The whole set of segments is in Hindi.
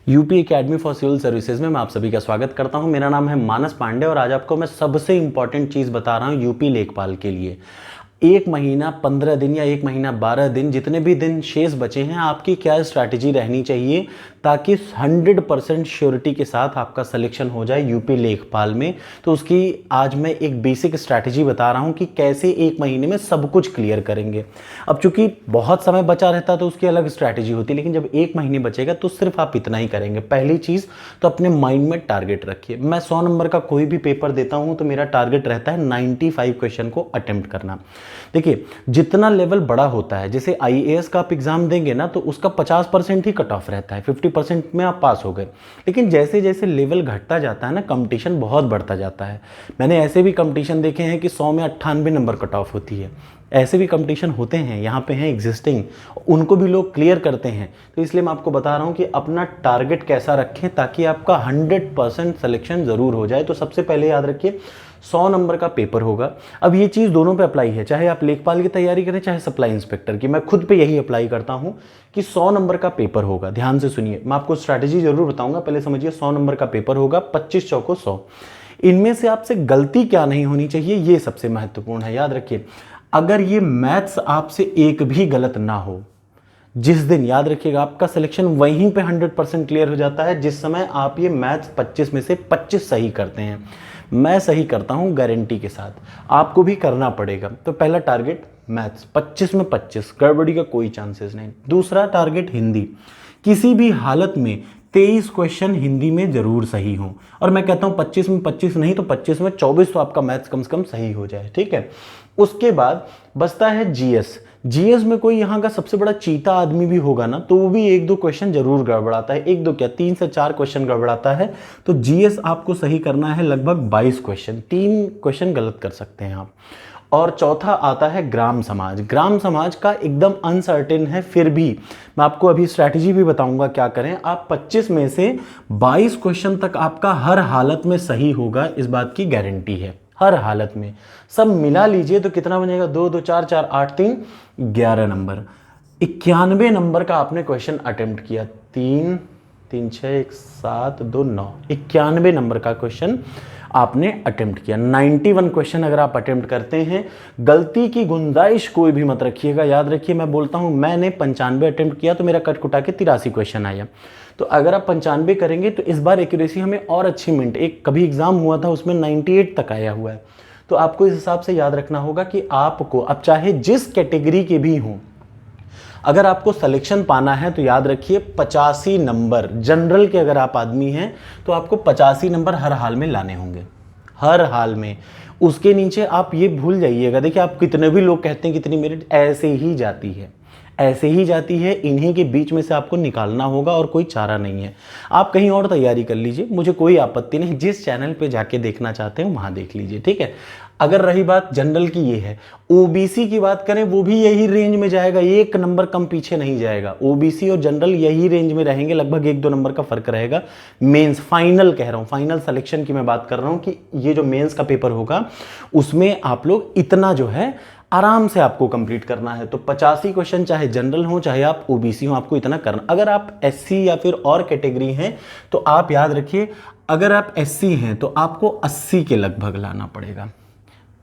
UP academy for civil services में मैं आप सभी का स्वागत करता हूं। मेरा नाम है मानस पांडे और आज आपको मैं सबसे इंपॉर्टेंट चीज़ बता रहा हूं यूपी लेखपाल के लिए। 1 महीना 15 दिन या 1 महीना 12 दिन जितने भी दिन शेष बचे हैं, आपकी क्या स्ट्रैटेजी रहनी चाहिए ताकि 100% श्योरिटी के साथ आपका सिलेक्शन हो जाए यूपी लेखपाल में। तो उसकी आज मैं एक बेसिक स्ट्रैटेजी बता रहा हूं कि कैसे 1 महीने में सब कुछ क्लियर करेंगे। अब चूंकि बहुत समय बचा रहता है तो उसकी अलग स्ट्रैटेजी होती है, लेकिन जब 1 महीने बचेगा तो सिर्फ आप इतना ही करेंगे। पहली चीज़ तो अपने माइंड में टारगेट रखिए। मैं 100 नंबर का कोई भी पेपर देता हूं तो मेरा टारगेट रहता है 95 क्वेश्चन को अटेम्प्ट करना। देखिए, जितना लेवल बड़ा होता है, जैसे आईएएस का आप एग्जाम देंगे ना तो उसका 50% ही कट ऑफ रहता है, 50% में आप पास हो गए। लेकिन जैसे जैसे लेवल घटता जाता है ना, कंपटीशन बहुत बढ़ता जाता है। मैंने ऐसे भी कंपटीशन देखे हैं कि 100 में 98 नंबर कट ऑफ होती है। ऐसे भी कंपटीशन होते हैं, यहाँ पे हैं एग्जिस्टिंग, उनको भी लोग क्लियर करते हैं। तो इसलिए मैं आपको बता रहा हूँ कि अपना टारगेट कैसा रखें ताकि आपका 100% सिलेक्शन ज़रूर हो जाए। तो सबसे पहले याद रखिए 100 नंबर का पेपर होगा। अब ये चीज़ दोनों पे अप्लाई है, चाहे आप लेखपाल की तैयारी करें चाहे सप्लाई इंस्पेक्टर की। मैं खुद पे यही अप्लाई करता हूँ कि 100 नंबर का पेपर होगा। ध्यान से सुनिए, मैं आपको स्ट्रैटेजी जरूर बताऊंगा। पहले समझिए, 100 नंबर का पेपर होगा, 25 चौको 100। इनमें से आपसे गलती क्या नहीं होनी चाहिए, ये सबसे महत्वपूर्ण है। याद रखिए, अगर ये मैथ्स आपसे एक भी गलत ना हो, जिस दिन, याद रखिएगा, आपका सिलेक्शन वहीं पे 100% क्लियर हो जाता है जिस समय आप ये मैथ्स 25 में से 25 सही करते हैं। मैं सही करता हूं गारंटी के साथ, आपको भी करना पड़ेगा। तो पहला टारगेट मैथ्स 25 में 25, गड़बड़ी का कोई चांसेस नहीं। दूसरा टारगेट हिंदी, किसी भी हालत में 23 क्वेश्चन हिंदी में जरूर सही हो। और मैं कहता हूं 25 में 25 नहीं तो 25 में 24 तो आपका मैथ्स कम से कम सही हो जाए, ठीक है। उसके बाद बचता है जीएस। जीएस में कोई यहाँ का सबसे बड़ा चीता आदमी भी होगा ना तो वो भी 1-2 क्वेश्चन जरूर गड़बड़ाता है, 1-2 क्या 3 से 4 क्वेश्चन गड़बड़ाता है। तो जीएस आपको सही करना है लगभग 22 क्वेश्चन, 3 क्वेश्चन गलत कर सकते हैं आप। और चौथा आता है ग्राम समाज। ग्राम समाज का एकदम अनसर्टेन है, फिर भी मैं आपको अभी स्ट्रैटेजी भी बताऊंगा क्या करें। आप 25 में से 22 क्वेश्चन तक आपका हर हालत में सही होगा, इस बात की गारंटी है। हर हालत में सब मिला लीजिए तो कितना बनेगा, 2 2 4 4 8 3 11 नंबर। 91 नंबर का आपने क्वेश्चन अटेम्प्ट किया, 3 3 6 1 7 2 9, 91 नंबर का क्वेश्चन आपने अटेम्प्ट किया। 91 क्वेश्चन अगर आप अटेम्प्ट करते हैं, गलती की गुंजाइश कोई भी मत रखिएगा। याद रखिए, मैं बोलता हूं मैंने 95 अटेम्प्ट किया तो मेरा कट कुटा के 83 क्वेश्चन आया। तो अगर आप 95 करेंगे तो इस बार एक्यूरेसी हमें और अच्छी मिनट, एक कभी एग्जाम हुआ था उसमें 98 तक आया हुआ है। तो आपको इस हिसाब से याद रखना होगा कि आपको, अब चाहे जिस कैटेगरी के भी हों, अगर आपको सिलेक्शन पाना है तो याद रखिए 85 नंबर, जनरल के अगर आप आदमी हैं तो आपको 85 नंबर हर हाल में लाने होंगे, हर हाल में। उसके नीचे आप ये भूल जाइएगा। देखिए, आप कितने भी लोग कहते हैं कितनी मेरिट, ऐसे ही जाती है, ऐसे ही जाती है। इन्हीं के बीच में से आपको निकालना होगा और कोई चारा नहीं है। आप कहीं और तैयारी कर लीजिए, मुझे कोई आपत्ति नहीं, जिस चैनल पे जाके देखना चाहते हैं वहां देख लीजिए, ठीक है। अगर रही बात जनरल की, ये है। ओबीसी की बात करें, वो भी यही रेंज में जाएगा, 1 नंबर कम पीछे नहीं जाएगा। ओबीसी और जनरल यही रेंज में रहेंगे, लगभग 1-2 नंबर का फर्क रहेगा। मेंस, फाइनल कह रहा हूं, फाइनल सिलेक्शन की मैं बात कर रहा हूं कि ये जो मेंस का पेपर होगा उसमें आप लोग इतना जो है आराम से आपको कंप्लीट करना है। तो 85 क्वेश्चन चाहे जनरल हो चाहे आप ओबीसी हो, आपको इतना करना। अगर आप एससी या फिर और कैटेगरी हैं तो आप याद रखिए, अगर आप एससी हैं तो आपको 80 के लगभग लाना पड़ेगा।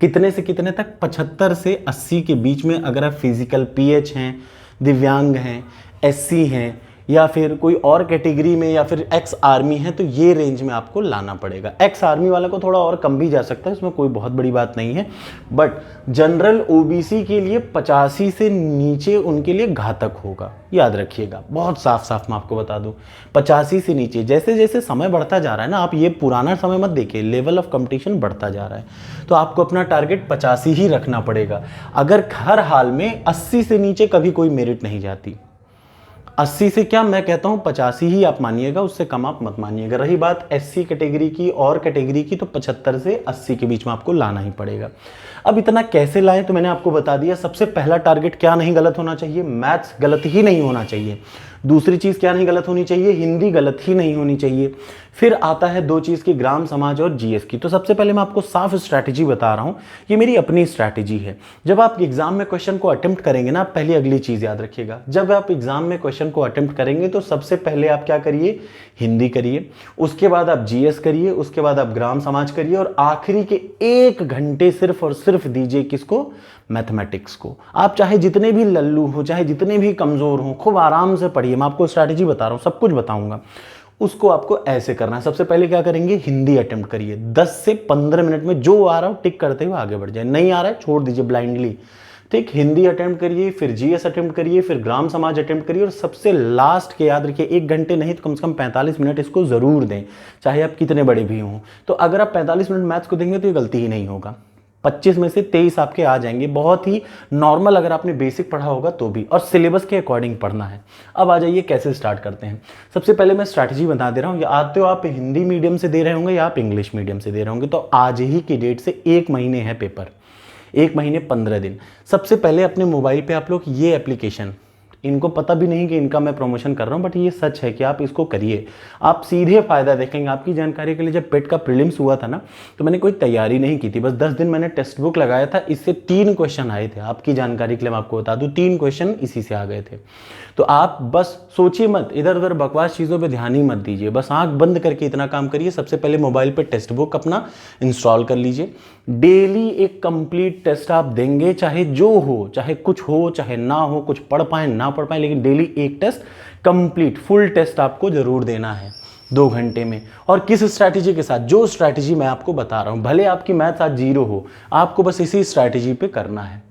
कितने से कितने तक, 75 से 80 के बीच में। अगर आप फिजिकल पीएच हैं, दिव्यांग हैं, एससी हैं या फिर कोई और कैटेगरी में या फिर एक्स आर्मी है तो ये रेंज में आपको लाना पड़ेगा। एक्स आर्मी वाला को थोड़ा और कम भी जा सकता है, इसमें कोई बहुत बड़ी बात नहीं है। बट जनरल ओबीसी के लिए 85 से नीचे उनके लिए घातक होगा, याद रखिएगा। बहुत साफ साफ मैं आपको बता दूं, 85 से नीचे। जैसे जैसे समय बढ़ता जा रहा है ना, आप ये पुराना समय मत देखिए, लेवल ऑफ कंपटीशन बढ़ता जा रहा है, तो आपको अपना टारगेट 85 ही रखना पड़ेगा। अगर हर हाल में 80 से नीचे कभी कोई मेरिट नहीं जाती। 80 से क्या, मैं कहता हूं 85 ही आप मानिएगा, उससे कम आप मत मानिएगा। रही बात एससी कैटेगरी की और कैटेगरी की, तो 75 से 80 के बीच में आपको लाना ही पड़ेगा। अब इतना कैसे लाएं तो मैंने आपको बता दिया। सबसे पहला टारगेट क्या नहीं गलत होना चाहिए, मैथ्स गलत ही नहीं होना चाहिए। दूसरी चीज़ क्या नहीं गलत होनी चाहिए, हिंदी गलत ही नहीं होनी चाहिए। फिर आता है दो चीज़ की, ग्राम समाज और जीएस की। तो सबसे पहले मैं आपको साफ स्ट्रैटेजी बता रहा हूँ, ये मेरी अपनी स्ट्रैटेजी है। जब आप एग्जाम में क्वेश्चन को अटेम्प्ट करेंगे ना, पहले अगली चीज़ याद रखिएगा, जब आप एग्जाम में क्वेश्चन को अटेम्प्ट करेंगे तो सबसे पहले आप क्या करिए, हिंदी करिए, उसके बाद आप जीएस करिए, उसके बाद आप ग्राम समाज करिए, और आखिरी के 1 घंटे सिर्फ और सिर्फ दीजिए किसको, मैथमेटिक्स को। आप चाहे जितने भी लल्लू हो, चाहे जितने भी कमज़ोर हो, खूब आराम से पढ़िए। मैं आपको स्ट्रैटेजी बता रहा हूँ, सब कुछ बताऊंगा। उसको आपको ऐसे करना है। सबसे पहले क्या करेंगे, हिंदी अटेम्प्ट करिए। 10 से 15 मिनट में जो आ रहा हो टिक करते हुए आगे बढ़ जाए, नहीं आ रहा है छोड़ दीजिए ब्लाइंडली। ठीक, हिंदी अटेम्प्ट करिए, फिर जीएस अटेम्प्ट करिए, फिर ग्राम समाज अटेम्प्ट करिए, और सबसे लास्ट के याद रखिए 1 घंटे नहीं तो कम से कम 45 मिनट इसको ज़रूर दें, चाहे आप कितने बड़े भी हों। तो अगर आप 45 मिनट मैथ्स को देंगे तो ये गलती ही नहीं होगा। 25 में से 23 आपके आ जाएंगे, बहुत ही नॉर्मल, अगर आपने बेसिक पढ़ा होगा तो भी, और सिलेबस के अकॉर्डिंग पढ़ना है। अब आ जाइए कैसे स्टार्ट करते हैं। सबसे पहले मैं स्ट्रैटेजी बता दे रहा हूँ, या आते हो आप हिंदी मीडियम से दे रहे होंगे या आप इंग्लिश मीडियम से दे रहे होंगे, तो आज ही की डेट से 1 महीने है पेपर, 1 महीने 15 दिन। सबसे पहले अपने मोबाइल पे आप लोग ये एप्लीकेशन, इनको पता भी नहीं कि इनका मैं प्रमोशन कर रहा हूँ, बट ये सच है कि आप इसको करिए, आप सीधे फायदा देखेंगे। आपकी जानकारी के लिए, जब पेट का प्रीलिम्स हुआ था ना, तो मैंने कोई तैयारी नहीं की थी, बस 10 दिन मैंने टेक्स्ट बुक लगाया था, इससे 3 क्वेश्चन आए थे। आपकी जानकारी के लिए मैं आपको बता दूं, 3 क्वेश्चन इसी से आ गए थे। तो आप बस सोचिए मत, इधर उधर बकवास चीज़ों पे ध्यान ही मत दीजिए, बस आंख बंद करके इतना काम करिए। सबसे पहले मोबाइल पे टेक्स्ट बुक अपना इंस्टॉल कर लीजिए। डेली एक कंप्लीट टेस्ट आप देंगे, चाहे जो हो, चाहे कुछ हो चाहे ना हो, कुछ पढ़ पाए ना पढ़ पाए, लेकिन डेली एक टेस्ट कंप्लीट, फुल टेस्ट आपको जरूर देना है 2 घंटे में। और किस स्ट्रैटेजी के साथ, जो स्ट्रैटेजी मैं आपको बता रहा हूं, भले आपकी मैथ्स आज 0 हो, आपको बस इसी स्ट्रैटेजी पे करना है।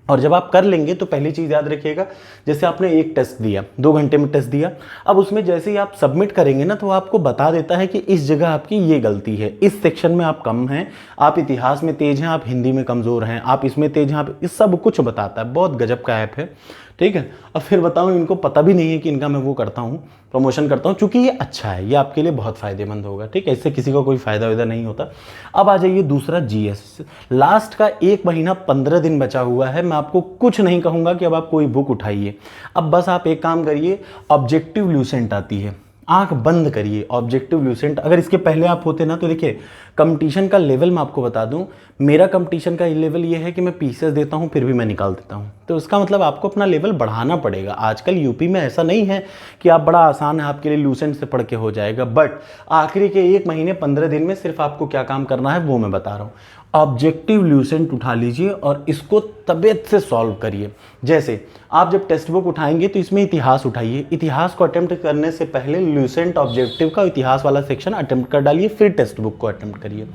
और जब आप कर लेंगे तो पहली चीज़ याद रखिएगा, जैसे आपने एक टेस्ट दिया, 2 घंटे में टेस्ट दिया, अब उसमें जैसे ही आप सबमिट करेंगे ना, तो आपको बता देता है कि इस जगह आपकी ये गलती है, इस सेक्शन में आप कम हैं, आप इतिहास में तेज हैं, आप हिंदी में कमज़ोर हैं, आप इसमें तेज हैं, आप इस सब कुछ बताता है। बहुत गजब का ऐप है, ठीक है। अब फिर बताऊँ, इनको पता भी नहीं है कि इनका मैं वो करता हूँ, प्रमोशन करता हूँ, क्योंकि ये अच्छा है, ये आपके लिए बहुत फ़ायदेमंद होगा, ठीक है। इससे किसी को कोई फ़ायदा वायदा नहीं होता। अब आ जाइए दूसरा जीएस। लास्ट का 1 महीना 15 दिन बचा हुआ है। मैं आपको कुछ नहीं कहूँगा कि अब आप कोई बुक उठाइए, अब बस आप एक काम करिए, ऑब्जेक्टिव ल्यूसेंट आती है, आंख बंद करिए, ऑब्जेक्टिव ल्यूसेंट। अगर इसके पहले आप होते ना, तो देखिए कंपटीशन का लेवल मैं आपको बता दूं, मेरा कंपटीशन का लेवल ये है कि मैं पीसेस देता हूं फिर भी मैं निकाल देता हूं। तो इसका मतलब आपको अपना लेवल बढ़ाना पड़ेगा। आजकल यूपी में ऐसा नहीं है कि आप बड़ा आसान है आपके लिए, ल्यूसेंट से पढ़ के हो जाएगा, बट आखिरी के 1 महीने 15 दिन में सिर्फ आपको क्या काम करना है वो मैं बता रहा हूँ। ऑब्जेक्टिव ल्यूसेंट उठा लीजिए और इसको तबीयत से सॉल्व करिए। जैसे आप जब टेक्स्ट बुक उठाएंगे तो इसमें इतिहास उठाइए, इतिहास को अटेम्प्ट करने से पहले ल्यूसेंट ऑब्जेक्टिव का इतिहास वाला सेक्शन अटेम्प्ट कर डालिए, फिर टेक्स्ट बुक को अटेम्प्ट करिए,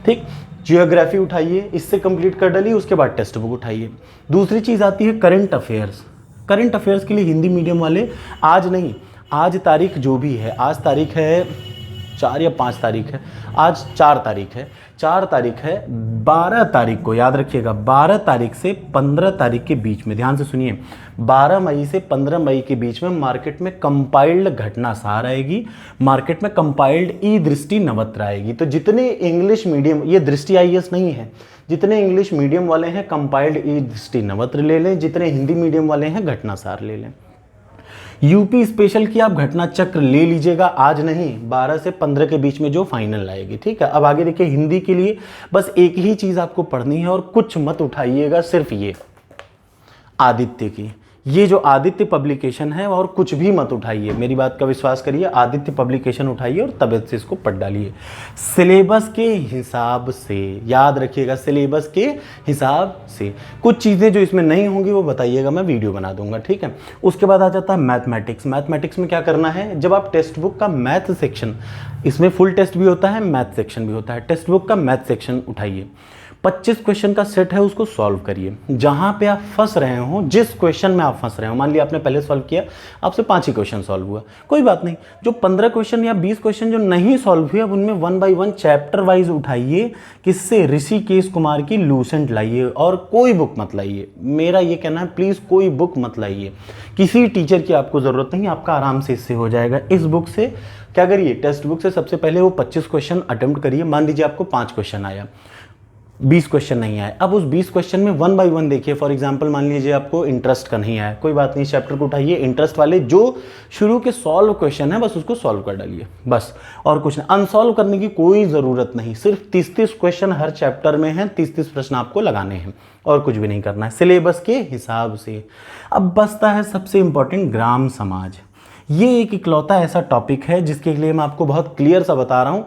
ठीक। जियोग्राफी उठाइए, इससे कंप्लीट कर डालिए, उसके बाद टेक्स्ट बुक उठाइए। दूसरी चीज़ आती है करंट अफेयर्स। करंट अफेयर्स के लिए हिंदी मीडियम वाले, आज नहीं, आज तारीख जो भी है, आज तारीख है 4 या 5 तारीख है, आज 4 तारीख है, 4 तारीख है, 12 तारीख को याद रखिएगा, 12 तारीख से 15 तारीख के बीच में, ध्यान से सुनिए, 12 मई से 15 मई के बीच में मार्केट में कंपाइल्ड घटना सार आएगी, मार्केट में कंपाइल्ड ई दृष्टि नवत्र आएगी। तो जितने इंग्लिश मीडियम, ये दृष्टि आईएएस नहीं है, जितने इंग्लिश मीडियम वाले हैं कंपाइल्ड ई दृष्टि नवत्र ले लें, जितने हिंदी मीडियम वाले हैं घटना सार ले लें। यूपी स्पेशल की आप घटना चक्र ले लीजिएगा, आज नहीं 12 से 15 के बीच में जो फाइनल आएगी, ठीक है। अब आगे देखिए, हिंदी के लिए बस एक ही चीज़ आपको पढ़नी है और कुछ मत उठाइएगा, सिर्फ ये आदित्य की, ये जो आदित्य पब्लिकेशन है, और कुछ भी मत उठाइए, मेरी बात का विश्वास करिए, आदित्य पब्लिकेशन उठाइए और तबीयत से इसको पढ़ डालिए सिलेबस के हिसाब से। याद रखिएगा, सिलेबस के हिसाब से। कुछ चीज़ें जो इसमें नहीं होंगी वो बताइएगा, मैं वीडियो बना दूंगा, ठीक है। उसके बाद आ जाता है मैथमेटिक्स। मैथमेटिक्स में क्या करना है, जब आप टेक्स्ट बुक का मैथ सेक्शन, इसमें फुल टेस्ट भी होता है, मैथ सेक्शन भी होता है, टेक्स्ट बुक का मैथ सेक्शन उठाइए, 25 क्वेश्चन का सेट है, उसको सॉल्व करिए। जहां पे आप फंस रहे हो, जिस क्वेश्चन में आप फंस रहे हो, मान लिया आपने पहले सॉल्व किया, आपसे 5 ही क्वेश्चन सॉल्व हुआ, कोई बात नहीं, जो 15 क्वेश्चन या 20 क्वेश्चन जो नहीं सॉल्व हुए, अब उनमें 1 बाई 1 चैप्टर वाइज उठाइए। किससे, ऋषिकेश कुमार की लूसेंट लाइए, और कोई बुक मत लाइए। मेरा ये कहना है, प्लीज़ कोई बुक मत लाइए, किसी टीचर की आपको ज़रूरत नहीं, आपका आराम से इससे हो जाएगा। इस बुक से क्या करिए, टेक्स्ट बुक से सबसे पहले वो 25 क्वेश्चन अटेम्प्ट करिए। मान लीजिए आपको 5 क्वेश्चन आया, 20 क्वेश्चन नहीं आए। अब उस 20 क्वेश्चन में 1 बाय 1 देखिए। फॉर एग्जांपल मान लीजिए आपको इंटरेस्ट का नहीं आया, कोई बात नहीं, चैप्टर को उठाइए, इंटरेस्ट वाले जो शुरू के सॉल्व क्वेश्चन है बस उसको सॉल्व कर डालिए, बस, और कुछ नहीं। अनसॉल्व करने की कोई ज़रूरत नहीं। सिर्फ 30-30 क्वेश्चन हर चैप्टर में हैं, 30-30 प्रश्न आपको लगाने हैं और कुछ भी नहीं करना है, सिलेबस के हिसाब से। अब बचता है सबसे इंपॉर्टेंट ग्राम समाज। ये एक इकलौता ऐसा टॉपिक है जिसके लिए मैं आपको बहुत क्लियर सा बता रहा हूँ।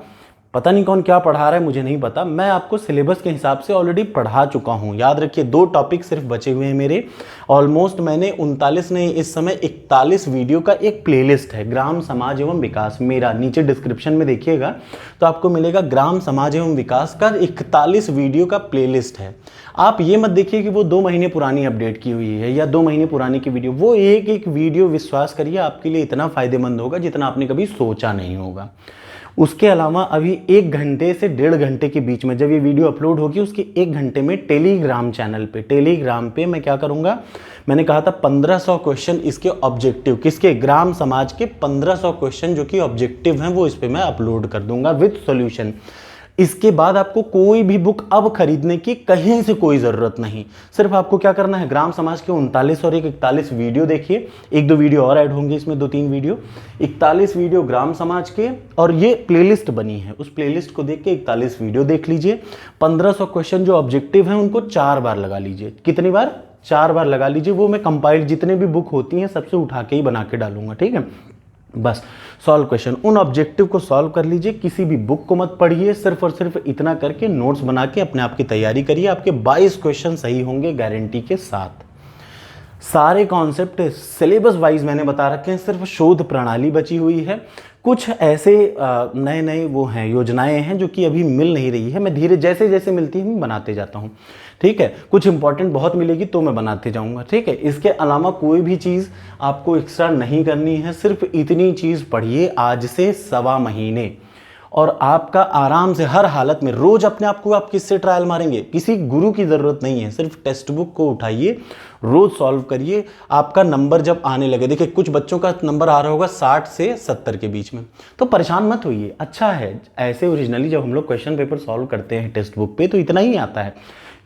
पता नहीं कौन क्या पढ़ा रहा है, मुझे नहीं पता, मैं आपको सिलेबस के हिसाब से ऑलरेडी पढ़ा चुका हूँ। याद रखिए 2 टॉपिक सिर्फ बचे हुए हैं मेरे। ऑलमोस्ट मैंने 39 नहीं, इस समय 41 वीडियो का एक प्लेलिस्ट है, ग्राम समाज एवं विकास। मेरा नीचे डिस्क्रिप्शन में देखिएगा तो आपको मिलेगा ग्राम समाज एवं विकास का 41 वीडियो का प्लेलिस्ट है। आप ये मत देखिए कि वो 2 महीने पुरानी अपडेट की हुई है या 2 महीने पुरानी की वीडियो। वो एक एक वीडियो, विश्वास करिए, आपके लिए इतना फायदेमंद होगा जितना आपने कभी सोचा नहीं होगा। उसके अलावा अभी 1 घंटे से 1.5 घंटे के बीच में जब ये वीडियो अपलोड होगी उसके 1 घंटे में टेलीग्राम चैनल पे, टेलीग्राम पे मैं क्या करूँगा, मैंने कहा था 1500 क्वेश्चन इसके ऑब्जेक्टिव, किसके, ग्राम समाज के 1500 क्वेश्चन जो कि ऑब्जेक्टिव हैं वो इस पर मैं अपलोड कर दूंगा विद सॉल्यूशन। इसके बाद आपको कोई भी बुक अब खरीदने की कहीं से कोई ज़रूरत नहीं। सिर्फ आपको क्या करना है, ग्राम समाज के 39 और 41 वीडियो देखिए, 1-2 वीडियो और ऐड होंगे इसमें, 2-3 वीडियो, 41 वीडियो ग्राम समाज के, और ये प्लेलिस्ट बनी है, उस प्लेलिस्ट को देख के 41 वीडियो देख लीजिए। 1500 क्वेश्चन जो ऑब्जेक्टिव हैं उनको 4 बार लगा लीजिए। कितनी बार? 4 बार लगा लीजिए। वो मैं कंपाइल्ड जितने भी बुक होती हैं सबसे उठा के ही बना के डालूंगा, ठीक है। बस सॉल्व क्वेश्चन, उन ऑब्जेक्टिव को सॉल्व कर लीजिए, किसी भी बुक को मत पढ़िए, सिर्फ और सिर्फ इतना करके नोट्स बना के अपने आप की तैयारी करिए। आपके 22 क्वेश्चन सही होंगे गारंटी के साथ। सारे कॉन्सेप्ट सिलेबस वाइज मैंने बता रखे हैं, सिर्फ शोध प्रणाली बची हुई है। कुछ ऐसे नए नए वो हैं, योजनाएं हैं जो कि अभी मिल नहीं रही है, मैं धीरे जैसे जैसे मिलती है मैं बनाते जाता हूँ, ठीक है। कुछ इंपॉर्टेंट बहुत मिलेगी तो मैं बनाते जाऊँगा, ठीक है। इसके अलावा कोई भी चीज़ आपको एक्स्ट्रा नहीं करनी है, सिर्फ इतनी चीज़ पढ़िए आज से 1.25 महीने, और आपका आराम से हर हालत में रोज अपने आप को आप किससे ट्रायल मारेंगे, किसी गुरु की ज़रूरत नहीं है, सिर्फ टेक्स्ट बुक को उठाइए, रोज सॉल्व करिए। आपका नंबर जब आने लगे, देखिए कुछ बच्चों का नंबर आ रहा होगा 60 से 70 के बीच में, तो परेशान मत होइए, अच्छा है। ऐसे ओरिजिनली जब हम लोग क्वेश्चन पेपर सॉल्व करते हैं टेक्स्ट बुक पे तो इतना ही आता है,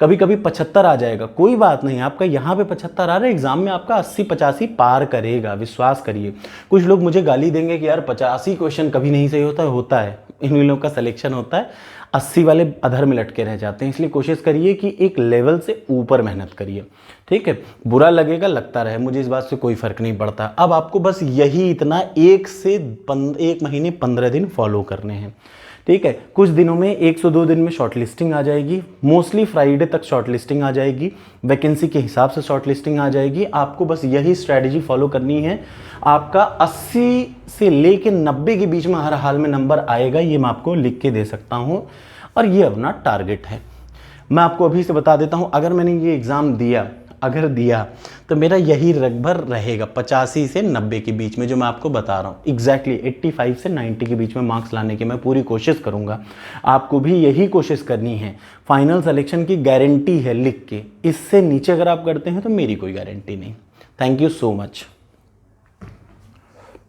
कभी कभी 75 आ जाएगा, कोई बात नहीं। आपका यहाँ पे 75 आ रहा है, एग्जाम में आपका 80-85 पार करेगा, विश्वास करिए। कुछ लोग मुझे गाली देंगे कि यार 85 क्वेश्चन कभी नहीं सही होता है, इन लोगों का सिलेक्शन होता है, 80 वाले अधर में लटके रह जाते हैं। इसलिए कोशिश करिए कि एक लेवल से ऊपर मेहनत करिए, ठीक है। बुरा लगेगा, लगता रहे, मुझे इस बात से कोई फर्क नहीं पड़ता। अब आपको बस यही इतना 1 महीने 15 दिन फॉलो करने हैं, ठीक है। कुछ दिनों में 102 दिन में शॉर्ट लिस्टिंग आ जाएगी, मोस्टली फ्राइडे तक शॉर्ट लिस्टिंग आ जाएगी, वैकेंसी के हिसाब से शॉर्ट लिस्टिंग आ जाएगी। आपको बस यही स्ट्रैटेजी फॉलो करनी है, आपका 80 से लेके 90 के बीच में हर हाल में नंबर आएगा, ये मैं आपको लिख के दे सकता हूँ, और ये अपना टारगेट है। मैं आपको अभी से बता देता हूँ, अगर मैंने ये एग्ज़ाम दिया तो मेरा यही रगभर रहेगा 85 से 90 के बीच में, जो मैं आपको बता रहा हूँ। एग्जैक्टली 85 से 90 के बीच में मार्क्स लाने की मैं पूरी कोशिश करूँगा। आपको भी यही कोशिश करनी है। फाइनल सिलेक्शन की गारंटी है लिख के, इससे नीचे अगर आप करते हैं तो मेरी कोई गारंटी नहीं। Thank you so much.